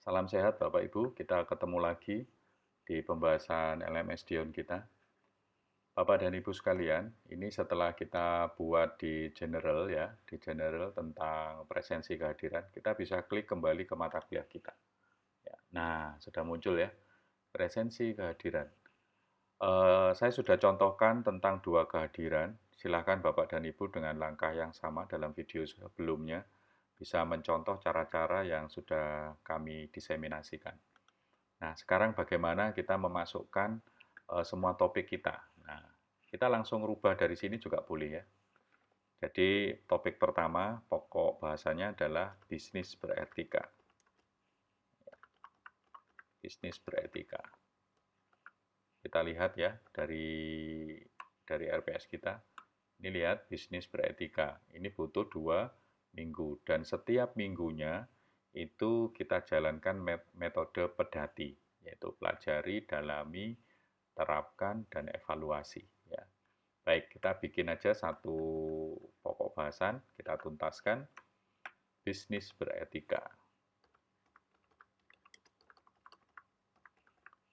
Salam sehat Bapak Ibu, kita ketemu lagi di pembahasan LMS Dion kita. Bapak dan Ibu sekalian, ini setelah kita buat di general ya, di general tentang presensi kehadiran, kita bisa klik kembali ke mata kuliah kita. Ya, nah, sudah muncul ya, presensi kehadiran. Saya sudah contohkan tentang dua kehadiran. Silakan Bapak dan Ibu dengan langkah yang sama dalam video sebelumnya bisa mencontoh cara-cara yang sudah kami diseminasikan. Nah, sekarang bagaimana kita memasukkan semua topik kita. Nah, kita langsung rubah dari sini juga boleh ya. Jadi, topik pertama, pokok bahasanya adalah bisnis beretika. Bisnis beretika. Kita lihat ya dari RPS kita. Ini lihat bisnis beretika. Ini butuh 2 minggu dan setiap minggunya itu kita jalankan metode pedati, yaitu pelajari, dalami, terapkan, dan evaluasi. Ya. Baik, kita bikin aja satu pokok bahasan, kita tuntaskan bisnis beretika.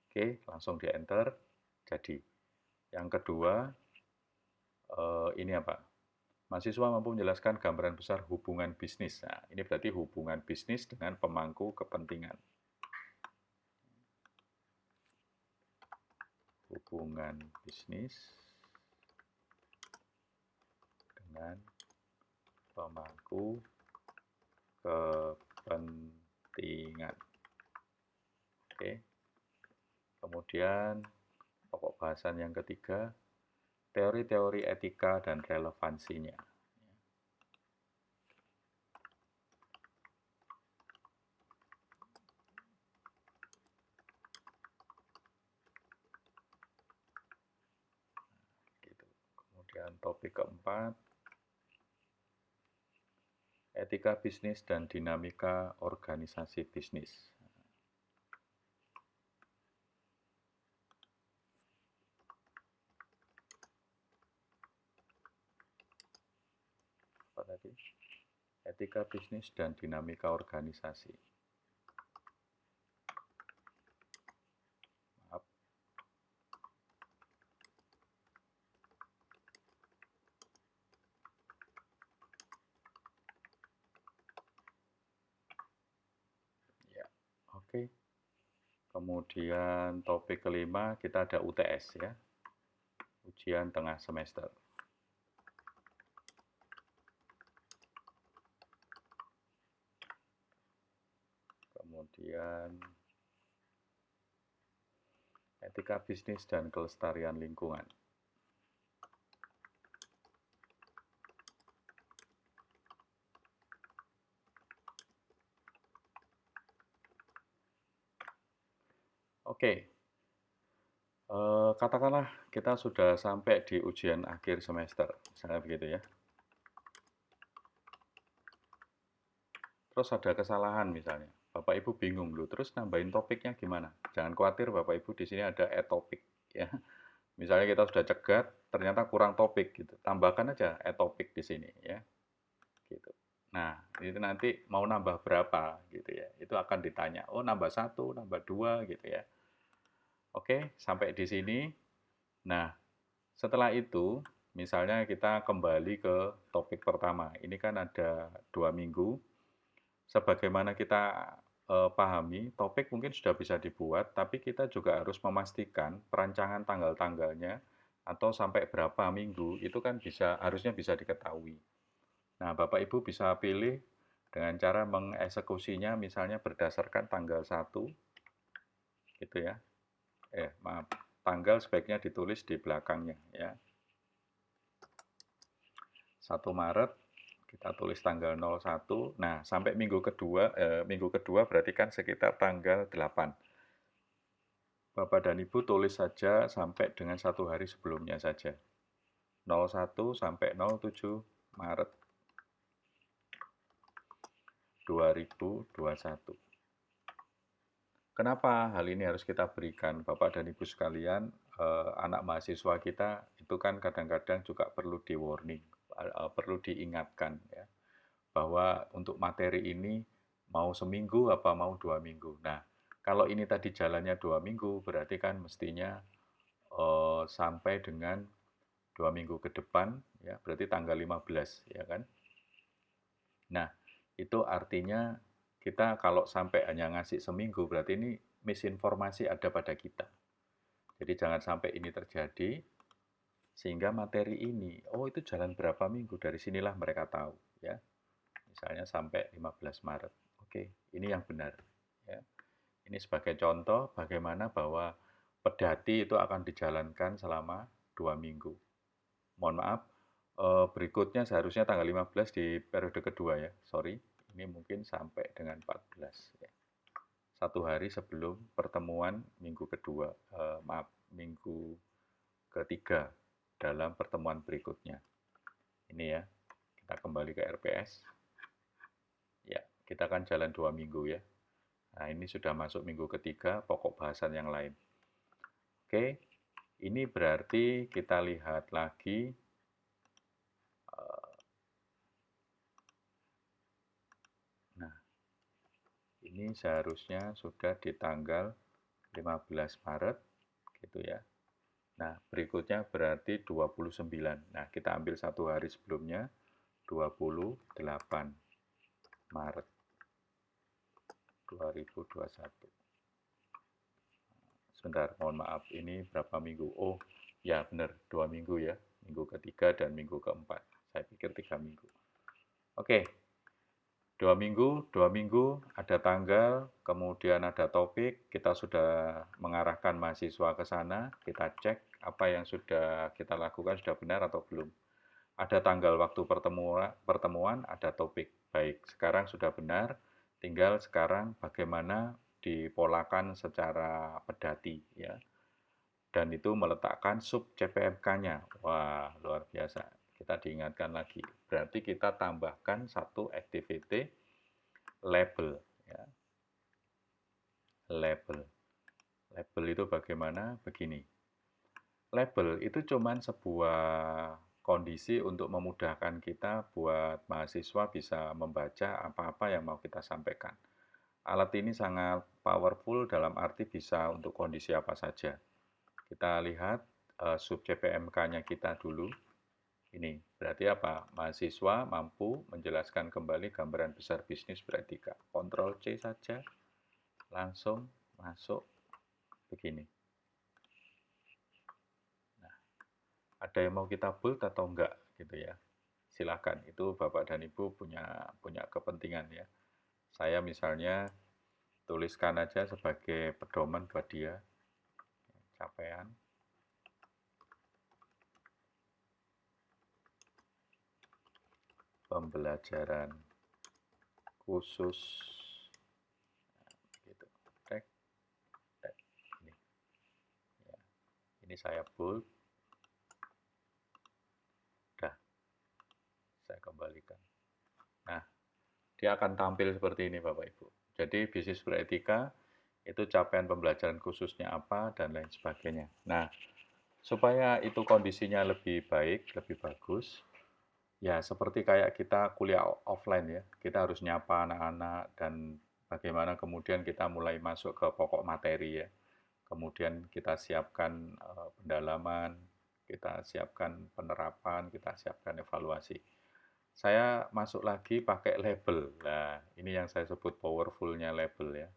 Oke, langsung di enter. Jadi, yang kedua, ini apa? Mahasiswa mampu menjelaskan gambaran besar hubungan bisnis. Nah, ini berarti hubungan bisnis dengan pemangku kepentingan. Hubungan bisnis dengan pemangku kepentingan. Oke. Kemudian pokok bahasan yang ketiga, teori-teori etika dan relevansinya. Gitu. Kemudian topik keempat, etika bisnis dan dinamika organisasi bisnis. Apa tadi? Etika bisnis dan dinamika organisasi. Maaf. Ya, oke. Kemudian topik kelima kita ada UTS ya, ujian tengah semester. Kemudian etika bisnis dan kelestarian lingkungan. Oke, katakanlah kita sudah sampai di ujian akhir semester, misalnya begitu ya. Terus ada kesalahan misalnya, Bapak Ibu bingung dulu, terus nambahin topiknya gimana? Jangan khawatir Bapak Ibu, di sini ada e-topik ya. Misalnya kita sudah cegat, ternyata kurang topik gitu, tambahkan aja e-topik di sini ya. Gitu. Nah, itu nanti mau nambah berapa gitu ya. Itu akan ditanya, oh nambah 1, nambah 2 gitu ya. Oke, sampai di sini. Nah, setelah itu, misalnya kita kembali ke topik pertama. Ini kan ada 2 minggu. Sebagaimana kita pahami, topik mungkin sudah bisa dibuat, tapi kita juga harus memastikan perancangan tanggal-tanggalnya atau sampai berapa minggu itu kan harusnya bisa diketahui. Nah, Bapak Ibu bisa pilih dengan cara mengeksekusinya misalnya berdasarkan tanggal 1 gitu ya. Maaf, tanggal sebaiknya ditulis di belakangnya ya. 1 Maret kita tulis tanggal 01. Nah, sampai minggu kedua berarti kan sekitar tanggal 8. Bapak dan Ibu tulis saja sampai dengan 1 hari sebelumnya saja. 01 sampai 07 Maret 2021. Kenapa hal ini harus kita berikan, Bapak dan Ibu sekalian? Anak mahasiswa kita itu kan kadang-kadang juga perlu di-warning, perlu diingatkan ya, bahwa untuk materi ini mau seminggu apa mau 2 minggu. Nah, kalau ini tadi jalannya 2 minggu, berarti kan mestinya sampai dengan 2 minggu ke depan, ya berarti tanggal 15, ya kan? Nah, itu artinya kita kalau sampai hanya ngasih seminggu, berarti ini misinformasi ada pada kita. Jadi jangan sampai ini terjadi, sehingga materi ini, oh itu jalan berapa minggu, dari sinilah mereka tahu, ya. Misalnya sampai 15 Maret. Oke, ini yang benar, ya. Ini sebagai contoh bagaimana bahwa pedati itu akan dijalankan selama 2 minggu. Mohon maaf, berikutnya seharusnya tanggal 15 di periode kedua ya, sorry. Ini mungkin sampai dengan 14 ya. 1 hari sebelum pertemuan minggu kedua, maaf, minggu ketiga dalam pertemuan berikutnya. Ini ya, kita kembali ke RPS. Ya, kita akan jalan 2 minggu ya. Nah, ini sudah masuk minggu ketiga, pokok bahasan yang lain. Oke, ini berarti kita lihat lagi. Nah, ini seharusnya sudah di tanggal 15 Maret, gitu ya. Nah, berikutnya berarti 29. Nah, kita ambil 1 hari sebelumnya, 28 Maret 2021. Sebentar, mohon maaf, ini berapa minggu? Oh, ya benar, 2 minggu ya. Minggu ketiga dan minggu keempat. Saya pikir 3 minggu. Oke, 2 minggu, ada tanggal, kemudian ada topik, kita sudah mengarahkan mahasiswa ke sana, kita cek apa yang sudah kita lakukan sudah benar atau belum. Ada tanggal waktu pertemuan, ada topik. Baik, sekarang sudah benar, tinggal sekarang bagaimana dipolakan secara pedati ya. Dan itu meletakkan sub CPMK-nya. Wah, luar biasa. Kita diingatkan lagi. Berarti kita tambahkan satu activity label ya. Label. Label itu bagaimana? Begini. Label itu cuman sebuah kondisi untuk memudahkan kita buat mahasiswa bisa membaca apa-apa yang mau kita sampaikan. Alat ini sangat powerful dalam arti bisa untuk kondisi apa saja. Kita lihat sub CPMK-nya kita dulu. Ini berarti apa? Mahasiswa mampu menjelaskan kembali gambaran besar bisnis beretika. Ctrl C saja, langsung masuk begini. Nah, ada yang mau kita bold atau enggak gitu ya? Silakan, itu Bapak dan Ibu punya kepentingan ya. Saya misalnya tuliskan aja sebagai pedoman buat dia, capaian pembelajaran khusus, gitu. Tek, tek. Ini, ya. Ini saya bold, dah, saya kembalikan. Nah, dia akan tampil seperti ini Bapak Ibu. Jadi bisnis beretika itu capaian pembelajaran khususnya apa dan lain sebagainya. Nah, supaya itu kondisinya lebih baik, lebih bagus, ya seperti kayak kita kuliah offline ya, kita harus nyapa anak-anak dan bagaimana kemudian kita mulai masuk ke pokok materi ya. Kemudian kita siapkan pendalaman, kita siapkan penerapan, kita siapkan evaluasi. Saya masuk lagi pakai label. Nah, ini yang saya sebut powerful-nya label ya.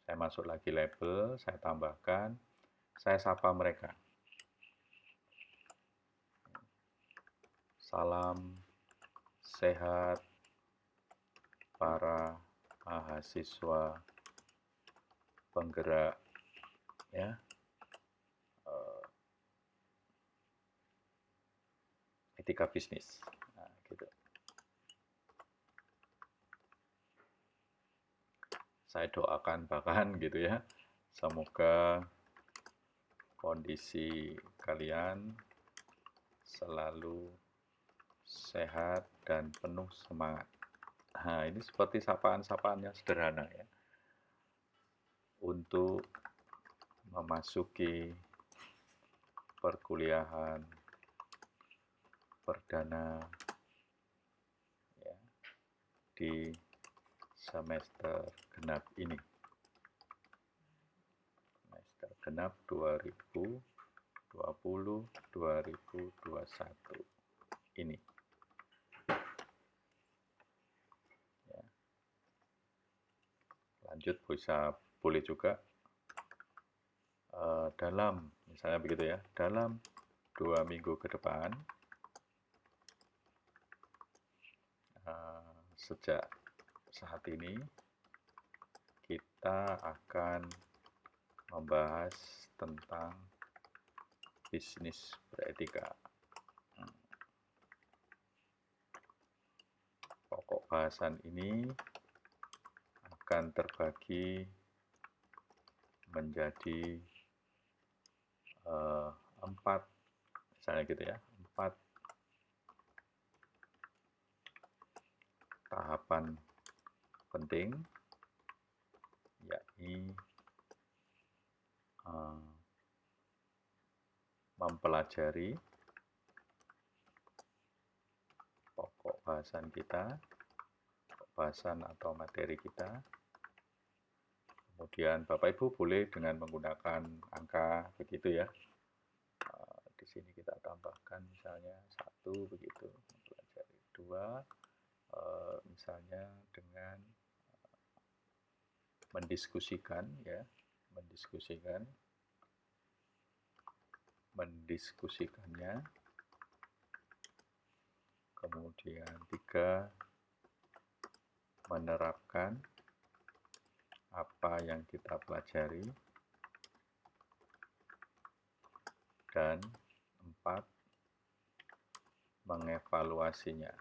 Saya masuk lagi label, saya tambahkan, saya sapa mereka. Salam sehat para mahasiswa penggerak ya, etika bisnis. Nah, gitu. Saya doakan bahkan gitu ya, semoga kondisi kalian selalu sehat dan penuh semangat. Nah, ini seperti sapaan-sapaan yang sederhana ya. Untuk memasuki perkuliahan perdana ya, di semester genap ini. Semester genap 2020-2021 ini. Ya. Lanjut bisa boleh juga dalam, misalnya begitu ya, dalam 2 minggu ke depan, sejak saat ini kita akan membahas tentang bisnis beretika. Pokok bahasan ini akan terbagi menjadi 4, misalnya gitu ya, 4 tahapan penting, yakni mempelajari pokok bahasan kita, bahasan atau materi kita. Kemudian Bapak Ibu boleh dengan menggunakan angka begitu ya. Di sini kita tambahkan misalnya 1 begitu, mempelajari 2, misalnya dengan mendiskusikan ya, mendiskusikannya. Kemudian 3, menerapkan apa yang kita pelajari. Dan 4, mengevaluasinya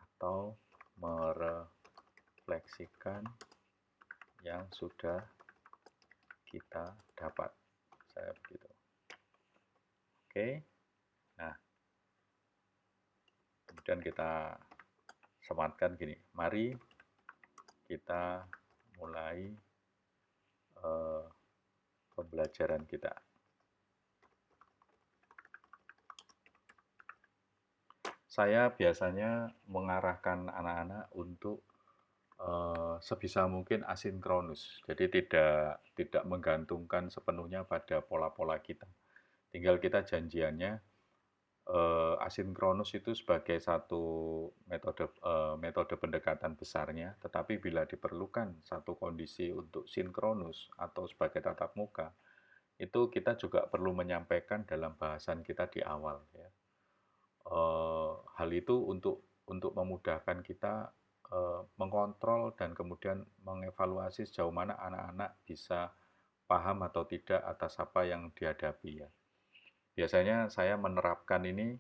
atau merefleksikan yang sudah kita dapat. Saya begitu. Oke. Nah, kemudian kita sematkan gini. Mari kita mulai pembelajaran kita. Saya biasanya mengarahkan anak-anak untuk sebisa mungkin asinkronus. Jadi tidak menggantungkan sepenuhnya pada pola-pola kita. Tinggal kita janjiannya asinkronus itu sebagai satu metode pendekatan besarnya, tetapi bila diperlukan satu kondisi untuk sinkronus atau sebagai tatap muka, itu kita juga perlu menyampaikan dalam bahasan kita di awal ya. Hal itu untuk memudahkan kita mengontrol dan kemudian mengevaluasi sejauh mana anak-anak bisa paham atau tidak atas apa yang dihadapi ya. Biasanya saya menerapkan ini,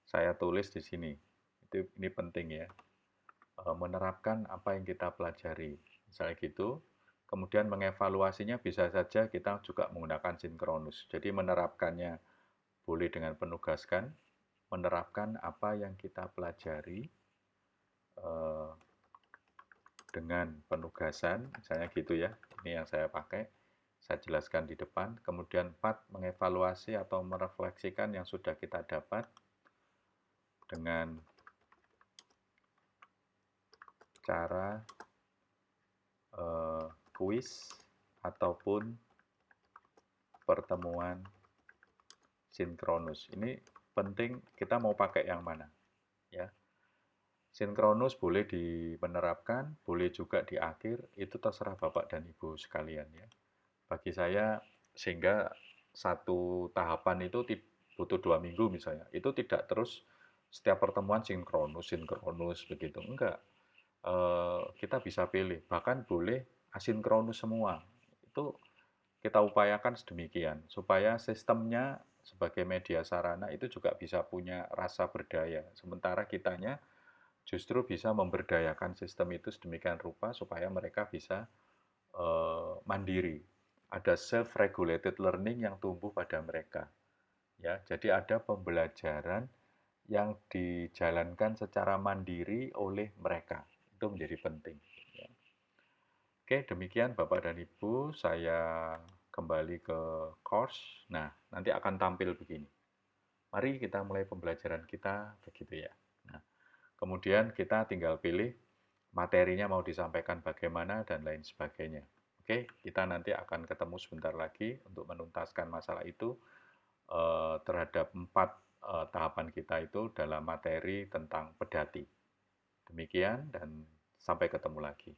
saya tulis di sini. Ini penting ya. Menerapkan apa yang kita pelajari. Misalnya gitu. Kemudian mengevaluasinya bisa saja kita juga menggunakan sinkronus. Jadi menerapkannya boleh dengan penugaskan, menerapkan apa yang kita pelajari dengan penugasan, misalnya gitu ya. Ini yang saya pakai, saya jelaskan di depan. Kemudian 4, mengevaluasi atau merefleksikan yang sudah kita dapat dengan cara kuis ataupun pertemuan sinkronus. Ini penting, kita mau pakai yang mana ya. Sinkronus boleh dimenerapkan, boleh juga di akhir, itu terserah Bapak dan Ibu sekalian ya. Bagi saya, sehingga satu tahapan itu butuh 2 minggu misalnya, itu tidak terus setiap pertemuan sinkronus begitu, enggak. Kita bisa pilih, bahkan boleh asinkronus semua. Itu kita upayakan sedemikian, supaya sistemnya sebagai media sarana itu juga bisa punya rasa berdaya. Sementara kitanya justru bisa memberdayakan sistem itu sedemikian rupa supaya mereka bisa mandiri. Ada self-regulated learning yang tumbuh pada mereka. Ya, jadi ada pembelajaran yang dijalankan secara mandiri oleh mereka. Itu menjadi penting. Ya. Oke, demikian Bapak dan Ibu, saya kembali ke course. Nah, nanti akan tampil begini. Mari kita mulai pembelajaran kita begitu ya. Nah, Kemudian kita tinggal pilih materinya mau disampaikan bagaimana dan lain sebagainya. Oke, kita nanti akan ketemu sebentar lagi untuk menuntaskan masalah itu terhadap 4 tahapan kita itu dalam materi tentang pedati. Demikian dan sampai ketemu lagi.